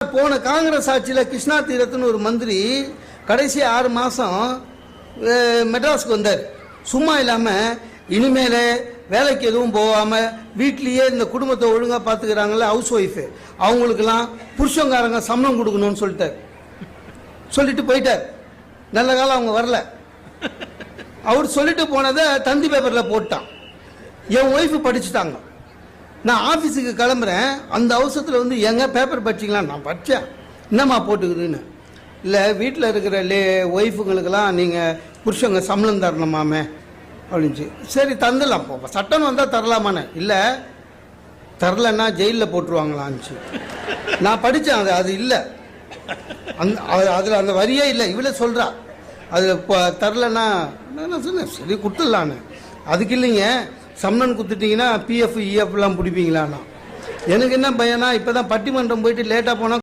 போன காங்கிரஸ் ஆட்சியில் கிருஷ்ணா தீரத்துன்னு ஒரு மந்திரி கடைசி 6 மாதம் மெட்ராஸுக்கு வந்தார். சும்மா இல்லாமல் இனிமேல் வேலைக்கு எதுவும் போகாமல் வீட்லேயே இந்த குடும்பத்தை ஒழுங்காக பார்த்துக்கிறாங்கல்ல ஹவுஸ் ஒய்ஃபு, அவங்களுக்கெல்லாம் புருஷங்காரங்க சம்பளம் கொடுக்கணும்னு சொல்லிட்டு போயிட்டார். நல்ல காலம் அவங்க வரல. அவர் சொல்லிட்டு போனதை தந்தி பேப்பரில் போட்டான். என் ஒய்ஃபு படிச்சுட்டாங்க. நான் ஆஃபீஸுக்கு கிளம்புறேன். அந்த அவசரத்தில் எங்க பேப்பர் படிச்சிங்களா? நான் படித்தேன். என்னம்மா போட்டுக்குதுன்னு. இல்லை, வீட்டில் இருக்கிற ஒய்ஃபுங்களுக்கெல்லாம் நீங்கள் புருஷங்க சம்பளம் தரணுமாமே அப்படின்ச்சு. சரி தந்துடலாம், போ சட்டம் வந்தால் தரலாமான்னு. இல்லை, தரலன்னா ஜெயிலில் போட்டுருவாங்களான்ச்சு. நான் படித்தேன். அது இல்லை, அதில் அந்த வரியே இல்லை. இவ்வளோ சொல்கிறா அது இப்போ தரலன்னா நான் சொன்னேன் சரி கொடுத்துடலான்னு. அதுக்கு இல்லைங்க, சம்பளம் கொடுத்துட்டிங்கன்னா பிஎஃப் இஎஃப்லாம் பிடிப்பீங்களாண்ணா. எனக்கு என்ன பையனா, இப்போ தான் பட்டிமன்றம் போயிட்டு லேட்டாக போனால்